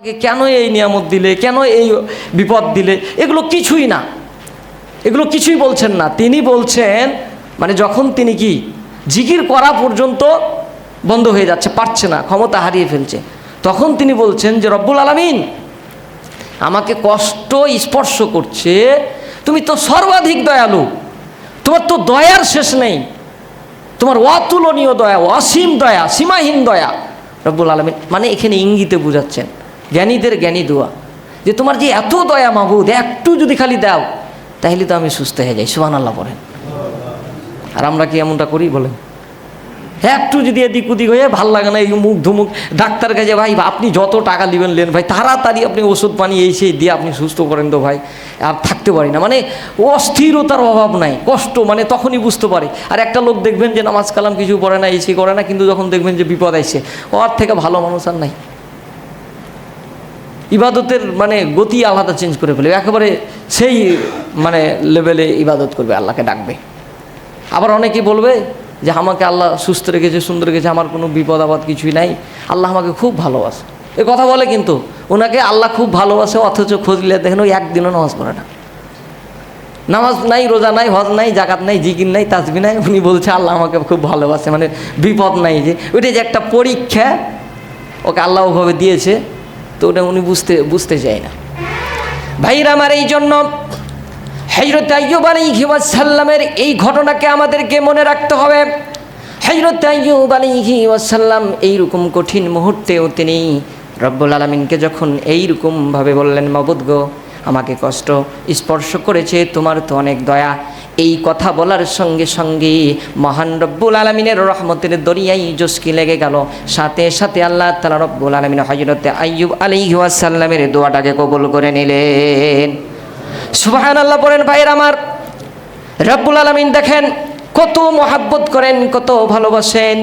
কেন এই নিয়ামত দিলে, কেন এই বিপদ দিলে, এগুলো কিছুই না, এগুলো কিছুই বলছেন না। তিনি বলছেন মানে যখন তিনি কি জিকির করা পর্যন্ত বন্ধ হয়ে যাচ্ছে, পারছে না, ক্ষমতা হারিয়ে ফেলছে, তখন তিনি বলছেন যে রব্বুল আলামিন আমাকে কষ্ট স্পর্শ করছে, তুমি তো সর্বাধিক দয়ালু, তোমার তো দয়ার শেষ নেই, তোমার অতুলনীয় দয়া, অসীম দয়া, সীমাহীন দয়া। রব্বুল আলামিন মানে এখানে ইঙ্গিতে বুঝাচ্ছেন, জ্ঞানীদের জ্ঞানী দোয়া, যে তোমার যে এত দয়া মাবুদ, একটু যদি খালি দাও তাহলে তো আমি সুস্থ হয়ে যাই। সুবহানাল্লাহ বলেন। আর আমরা কি এমনটা করি বলেন? একটু যদি এদিক ওদিক হয়ে ভাল লাগে না, এই মুখ ধুমুক, ডাক্তার কাছে ভাই আপনি যত টাকা নেবেন নেন ভাই, তাড়াতাড়ি আপনি ওষুধ পানি এই সেই দিয়ে আপনি সুস্থ করেন তো ভাই, আর থাকতে পারি না, মানে অস্থিরতার অভাব নাই, কষ্ট মানে তখনই বুঝতে পারে। আর একটা লোক দেখবেন যে নামাজ কালাম কিছু পড়ে না, এই সেই করে না, কিন্তু যখন দেখবেন যে বিপদ আসছে, ওর থেকে ভালো মানুষ আর নাই। ইবাদতের মানে গতি আলাদা চেঞ্জ করে ফেলবে, একেবারে সেই মানে লেভেলে ইবাদত করবে, আল্লাহকে ডাকবে। আবার অনেকেই বলবে যে আমাকে আল্লাহ সুস্থ রেখেছে, সুন্দর রেখেছে, আমার কোনো বিপদ আপদ কিছুই নাই, আল্লাহ আমাকে খুব ভালোবাসে, এ কথা বলে, কিন্তু ওনাকে আল্লাহ খুব ভালোবাসে, অথচ খোঁজলে দেখেন ওই একদিনও নামাজ পড়ে না, নামাজ নাই, রোজা নাই, হজ নাই, জাকাত নাই, জিকির নাই, তাসবিহ নাই, উনি বলছে আল্লাহ আমাকে খুব ভালোবাসে, মানে বিপদ নাই, যে ওইটা যে একটা পরীক্ষা ওকে আল্লাহ ওভাবে দিয়েছে, তো ওটা উনি বুঝতে চায় না। ভাইরা আমার, এই জন্য হযরত আইয়ুব আলাইহিস সালামের এই ঘটনাকে আমাদেরকে মনে রাখতে হবে। হযরত আইয়ুব আলাইহিস সালাম এইরকম কঠিন মুহূর্তেও তিনি রব্বুল আলামিনকে যখন এইরকমভাবে বললেন, মাবুদ গো আমাকে কষ্ট স্পর্শ করেছে, তোমার তো অনেক দয়া, এই কথা বলার সঙ্গে সঙ্গে মহান রব্বুল আলামিনের রহমতের দরিয়ায় জস্কি লেগে গেল। সাথে সাথে আল্লাহ তাআলা রব্বুল আলামিন হযরত আইয়ুব আলাইহিস সালামের দোয়াটাকে কবুল করে নিলেন। সুবহানাল্লাহ পড়েন। ভাইয়ের আমার, রব্বুল আলামিন দেখেন কত মহাব্বত করেন, কত ভালোবাসেন।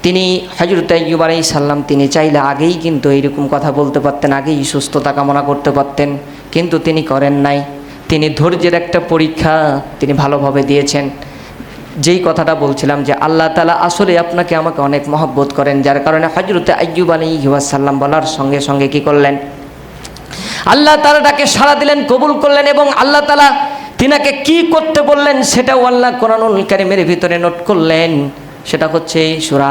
তিনি হযরত আইয়ুব আলাইহিস সালাম তিনি চাইলে আগেই কিন্তু এইরকম কথা বলতে পারতেন, আগেই সুস্থতা কামনা করতে পারতেন, কিন্তু তিনি করেন নাই। তিনি ধৈর্যের একটা পরীক্ষা তিনি ভালোভাবে দিয়েছেন। যেই কথাটা বলছিলাম যে আল্লাহ তাআলা আসলে আপনাকে আমাকে অনেক মহব্বত করেন, যার কারণে হযরত আইয়ুব আলাইহিস সালাম বলার সঙ্গে সঙ্গে কি করলেন, আল্লাহ তাআলা তাকে সাড়া দিলেন, কবুল করলেন, এবং আল্লাহ তাআলা তিনাকে কি করতে বললেন সেটাও আল্লাহ কোরআনুল কারীমের ভিতরে নোট করলেন। সেটা হচ্ছে সূরা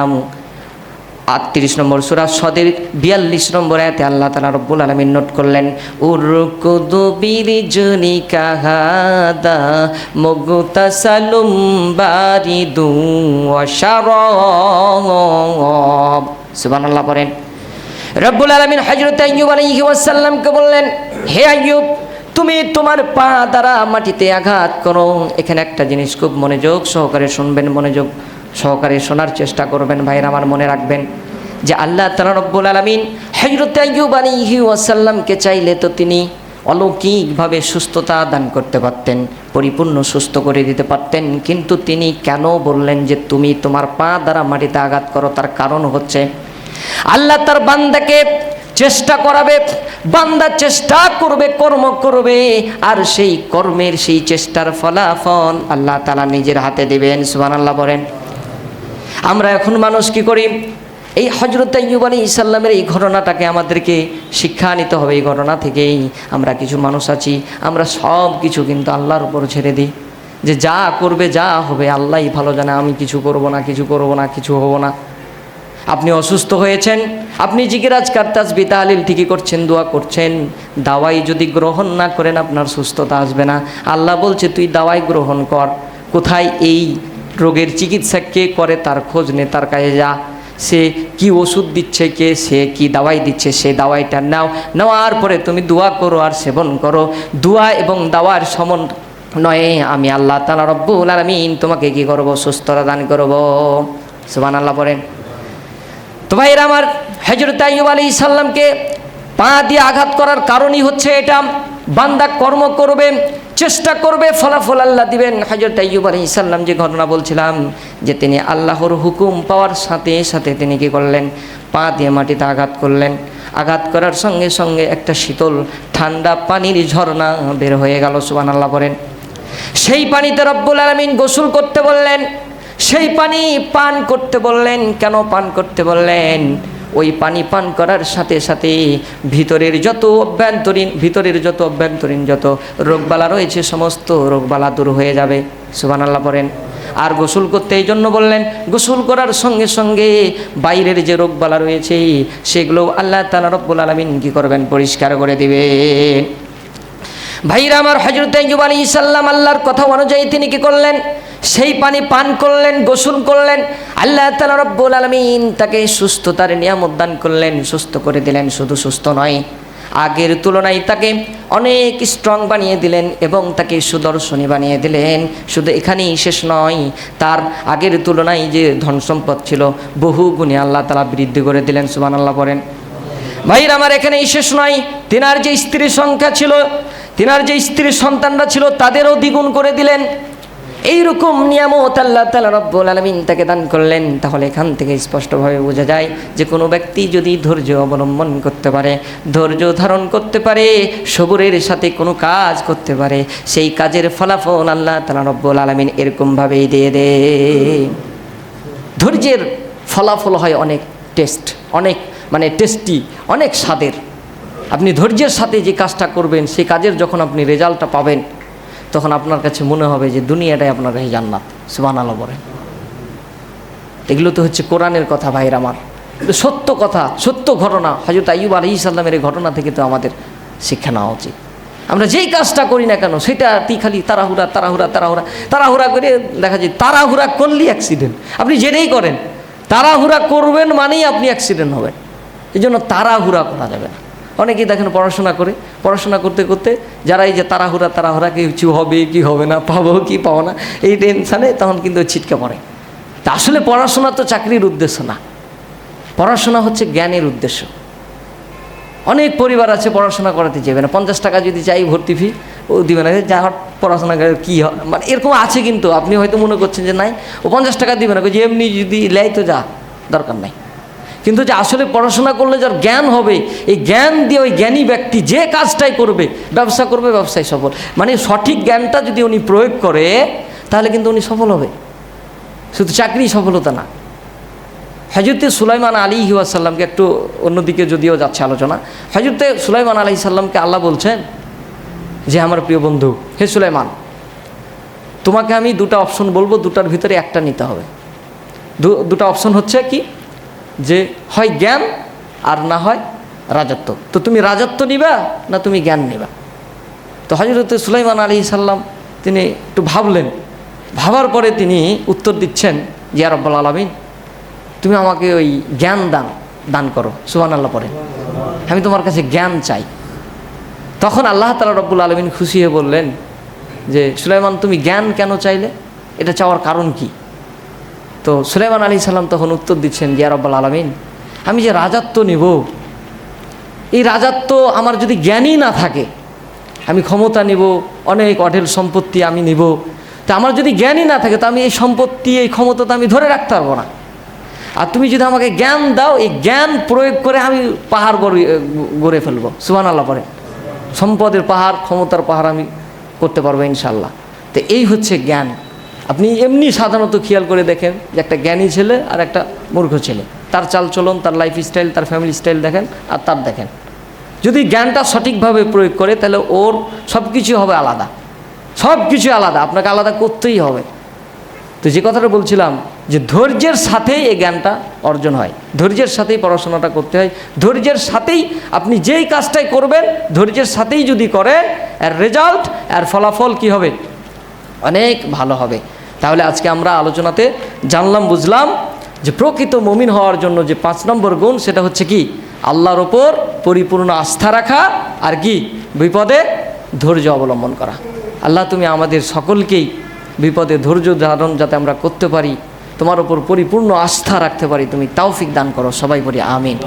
38 নম্বর সূরা সদের 42 নম্বর আয়াতে আল্লাহ তাআলা রব্বুল আলামিন নোট করলেন, উরকুদু বিরিজনিকা হাদা মুগতাসালুম বারিদু ওয়া শারাব। সুবহানাল্লাহ পড়েন। রব্বুল আলামিন হযরত আইয়ুব আলাইহিস সালামকে বললেন, হে আইয়ুব তুমি তোমার পা দ্বারা মাটিতে আঘাত করো। এখানে একটা জিনিস খুব মনোযোগ সহকারে শুনবেন, মনোযোগ সহকারে শোনার চেষ্টা করবেন। ভাইরা আমার, মনে রাখবেন যে আল্লাহ তাআলা রব্বুল আলামিন হযরত আইয়ুব আলাইহিস সালামকে চাইলে তো তিনি অলৌকিকভাবে সুস্থতা দান করতে পারতেন, পরিপূর্ণ সুস্থ করে দিতে পারতেন, কিন্তু তিনি কেন বললেন যে তুমি তোমার পা দ্বারা মাটিতে আঘাত করো? তার কারণ হচ্ছে আল্লাহ তার বান্দাকে চেষ্টা করাবে, বান্দা চেষ্টা করবে, কর্ম করবে, আর সেই কর্মের সেই চেষ্টার ফলাফল আল্লাহ তাআলা নিজের হাতে দেবেন। সুবহানাল্লাহ বলেন। আমরা এখন মানুষ কি করি, এই হযরত আইয়ুব আলাইহিস সালামের এই ঘটনাটাকে আমাদেরকে শিক্ষা নিতে হবে। এই ঘটনা থেকেই আমরা কিছু মানুষ আছি, আমরা সব কিছু কিন্তু আল্লাহর উপর ছেড়ে দিই, যে যা করবে যা হবে আল্লাহই ভালো জানে, আমি কিছু করব না, কিছু করব না, কিছু হব না। আপনি অসুস্থ হয়েছেন, আপনি জিকির আজকার তাসবিহ তাহলিল ঠিকই করছেন, দোয়া করছেন, দাওয়াই যদি গ্রহণ না করেন আপনার সুস্থতা আসবে না। আল্লাহ বলছে তুই দাওয়াই গ্রহণ কর। কোথায় এই রোগের চিকিৎসা কে করে তার খোঁজ নে, তার কাছে যা, সে কি ওষুধ দিচ্ছে কে, সে কি দাওয়াই দিচ্ছে, সে দাওয়াইটা নাও, নেওয়ার পরে তুমি দোয়া করো আর সেবন করো। দোয়া এবং দাওয়ার সমন্বয়ে আমি আল্লাহ তাআলা রব্বুল আলামিন তোমাকে কি করব, সুস্থতা দান করব। সুবহানাল্লাহ পড়েন। তো ভাইরা আমার, হযরত আইয়ুব আলাইহিস সালামকে পা দিয়ে আঘাত করার কারণই হচ্ছে এটা, বান্দা কর্ম করবে, চেষ্টা করবে, ফলাফল আল্লাহ দিবেন। হযরত আইয়ুব আলাইহিস সালাম যে ঘটনা বলছিলাম, যে তিনি আল্লাহর হুকুম পাওয়ার সাথে সাথে তিনি কি করলেন, পা দিয়ে মাটিতে আঘাত করলেন। আঘাত করার সঙ্গে সঙ্গে একটা শীতল ঠান্ডা পানির ঝর্ণা বের হয়ে গেল। সুবহানাল্লাহ বলেন। সেই পানিতে রব্বুল আলামিন গোসল করতে বললেন, সেই পানি পান করতে বললেন। কেন পান করতে বললেন? ওই পানি পান করার সাথে সাথে ভিতরের যত অভ্যন্তরীণ যত রোগবালা রয়েছে সমস্ত রোগবালা দূর হয়ে যাবে। সুবহানাল্লাহ পড়েন। আর গোসল করতে এই জন্য বললেন, গোসল করার সঙ্গে সঙ্গে বাইরের যে রোগবালা রয়েছে সেগুলো আল্লাহ তাআলা রব্বুল আলামিন কি করবেন? পরিষ্কার করে দিবেন। ভাইরা আমার, হযরত আইয়ুব আলাইহিস সালাম আল্লাহর কথা অনুযায়ী তিনি কি করলেন? সেই পানি পান করলেন, গোসল করলেন। আল্লাহ তাআলা রব্বুল আলামিন তাকে সুস্থতার নিয়ামত দান করলেন, সুস্থ করে দিলেন। শুধু সুস্থ নয়, আগের তুলনায় তাকে অনেক স্ট্রং বানিয়ে দিলেন এবং তাকে সুদর্শনী বানিয়ে দিলেন। শুধু এখানেই শেষ নয়, তার আগের তুলনায় যে ধন সম্পদ ছিল বহু গুণে আল্লাহ তাআলা বৃদ্ধি করে দিলেন। সুবহানাল্লাহ পড়েন। ভাইরা আমার, এখানেই শেষ নয়, তিনার যে স্ত্রীর সংখ্যা ছিল, তিনার যে স্ত্রীর সন্তানরা ছিল তাদেরও দ্বিগুণ করে দিলেন। এইরকম নিয়ামত আল্লাহ তাআলা রব্বুল আলামিন তাকে দান করলেন। তাহলে এখান থেকে স্পষ্টভাবে বোঝা যায় যে কোনো ব্যক্তি যদি ধৈর্য অবলম্বন করতে পারে, ধৈর্য ধারণ করতে পারে, সবুরের সাথে কোনো কাজ করতে পারে, সেই কাজের ফলাফল আল্লাহ তাআলা রব্বুল আলামিন এরকমভাবেই দিয়ে দেয়। ধৈর্যের ফলাফল হয় অনেক টেস্টি, অনেক স্বাদের। আপনি ধৈর্যের সাথে যে কাজটা করবেন, সেই কাজের যখন আপনি রেজাল্টটা পাবেন, তখন আপনার কাছে মনে হবে যে দুনিয়াটাই আপনার কাছে জান্নাত। সুবহানাল্লাহ বলেন। এগুলো তো হচ্ছে কোরআনের কথা ভাইরা আমার, সত্য কথা, সত্য ঘটনা। হযরত আইয়ুব আলাইহিস সালামের এই ঘটনা থেকে তো আমাদের শিক্ষা নেওয়া উচিত। আমরা যেই কাজটা করি না কেন সেটা খালি তাড়াহুড়া করে দেখা যায়। তাড়াহুড়া করলেই অ্যাক্সিডেন্ট। আপনি যেটাই করেন তাড়াহুড়া করবেন মানেই আপনি অ্যাক্সিডেন্ট হবেন। এই জন্য তাড়াহুড়া করা যাবে না। অনেকেই দেখেন পড়াশোনা করতে করতে যারা এই যে তাড়াহুড়া কিছু হবে কি হবে না, পাবো কি পাবো না, এই টেনশানে তখন কিন্তু ছিটকে পড়ে। তা আসলে পড়াশোনা তো চাকরির উদ্দেশ্য না, পড়াশোনা হচ্ছে জ্ঞানের উদ্দেশ্য। অনেক পরিবার আছে পড়াশোনা করাতে চাইবে না, 50 টাকা যদি চাই ভর্তি ফি ও দিবে না, যা পড়াশোনা করে কী মানে এরকম আছে। কিন্তু আপনি হয়তো মনে করছেন যে নাই, ও 50 টাকা দিবে না, যে এমনি যদি লেয় তো যা, দরকার নাই। কিন্তু যে আসলে পড়াশোনা করলে যার জ্ঞান হবে, এই জ্ঞান দিয়ে ওই জ্ঞানী ব্যক্তি যে কাজটাই করবে, ব্যবসা করবে, ব্যবসায় সফল। মানে সঠিক জ্ঞানটা যদি উনি প্রয়োগ করে তাহলে কিন্তু উনি সফল হবে, শুধু চাকরি সফলতা না। হযরতে সুলাইমান আলাইহিস সালামকে একটু অন্যদিকে যদিও যাচ্ছে আলোচনা, হযরতে সুলাইমান আলাইহিস সালামকে আল্লাহ বলছেন যে আমার প্রিয় বন্ধু, হে সুলাইমান, তোমাকে আমি দুটা অপশন বলবো, দুটার ভিতরে একটা নিতে হবে। দুটা অপশন হচ্ছে কি, যে হয় জ্ঞান আর না হয় রাজত্ব। তো তুমি রাজত্ব নিবা না তুমি জ্ঞান নিবা? তো হযরত সুলাইমান আলাইহিস সালাম তিনি একটু ভাবলেন, ভাবার পরে তিনি উত্তর দিচ্ছেন, ইয়া রাব্বুল আলামিন, তুমি আমাকে ওই জ্ঞান দান করো। সুবহানাল্লাহ পড়েন। আমি তোমার কাছে জ্ঞান চাই। তখন আল্লাহ তাআলা রব্বুল আলামিন খুশি হয়ে বললেন যে সুলাইমান, তুমি জ্ঞান কেন চাইলে, এটা চাওয়ার কারণ কি? তো সুলাইমান আলাইহিস সালাম তখন উত্তর দিচ্ছেন, ইয়া রাব্বুল আলামিন, আমি যে রাজত্ব নিব, এই রাজত্ব আমার যদি জ্ঞানই না থাকে, আমি ক্ষমতা নিব, অনেক অঢেল সম্পত্তি আমি নিব, তা আমার যদি জ্ঞানই না থাকে তো আমি এই সম্পত্তি, এই ক্ষমতা তো আমি ধরে রাখতে পারবো না। আর তুমি যদি আমাকে জ্ঞান দাও, এই জ্ঞান প্রয়োগ করে আমি পাহাড় গড়ে ফেলবো। সুবহানাল্লাহ পড়ে। সম্পদের পাহাড়, ক্ষমতার পাহাড় আমি করতে পারবো ইনশাল্লাহ। তো এই হচ্ছে জ্ঞান। আপনি এমনি সাধারণত খেয়াল করে দেখেন যে একটা জ্ঞানী ছেলে আর একটা মূর্খ ছেলে, তার চালচলন, তার লাইফ স্টাইল, তার ফ্যামিলি স্টাইল দেখেন আর তার দেখেন। যদি জ্ঞানটা সঠিকভাবে প্রয়োগ করে তাহলে ওর সব কিছু হবে আলাদা, সব কিছু আলাদা, আপনাকে আলাদা করতেই হবে। তো যে কথাটা বলছিলাম যে ধৈর্যের সাথেই এই জ্ঞানটা অর্জন হয়, ধৈর্যের সাথেই পড়াশোনাটা করতে হয়, ধৈর্যের সাথেই আপনি যেই কাজটাই করবেন ধৈর্যের সাথেই যদি করেন, এর রেজাল্ট, এর ফলাফল কি হবে? অনেক ভালো হবে। তাহলে আজকে আমরা আলোচনাতে জানলাম, বুঝলাম যে প্রকৃত মুমিন হওয়ার জন্য যে 5 নম্বর গুণ, সেটা হচ্ছে কি? আল্লাহর ওপর পরিপূর্ণ আস্থা রাখা, আর কি? বিপদে ধৈর্য অবলম্বন করা। আল্লাহ তুমি আমাদের সকলকেই বিপদে ধৈর্য ধারণ যাতে আমরা করতে পারি, তোমার ওপর পরিপূর্ণ আস্থা রাখতে পারি, তুমি তৌফিক দান করো। সবাই বলি আমিন।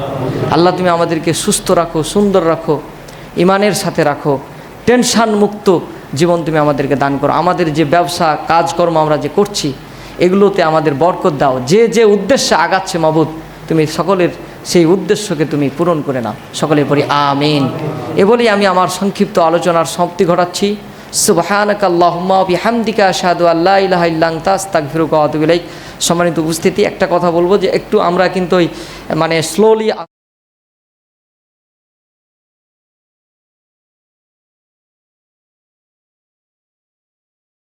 আল্লাহ তুমি আমাদেরকে সুস্থ রাখো, সুন্দর রাখো, ইমানের সাথে রাখো, টেনশন মুক্ত জীবন তুমি আমাদেরকে দান করো। আমাদের যে ব্যবসা কাজকর্ম আমরা যে করছি এগুলোতে আমাদের বরকত দাও। যে যে উদ্দেশ্যে আগাচ্ছে মাবুদ, তুমি সকলের সেই উদ্দেশ্যকে তুমি পূরণ করে নাও। সকলে পড়ি আমিন। এ বলেই আমি আমার সংক্ষিপ্ত আলোচনার সমাপ্তি ঘটাচ্ছি। সুবহানাকা আল্লাহুম্মা ওয়া বিহামদিকা আশহাদু আল্লা ইলাহা ইল্লা আনতা আস্তাগফিরুকা ওয়া আতুবু ইলাইক। সম্মানিত উপস্থিতি, একটা কথা বলবো যে একটু আমরা কিন্তু ওই মানে স্লোলি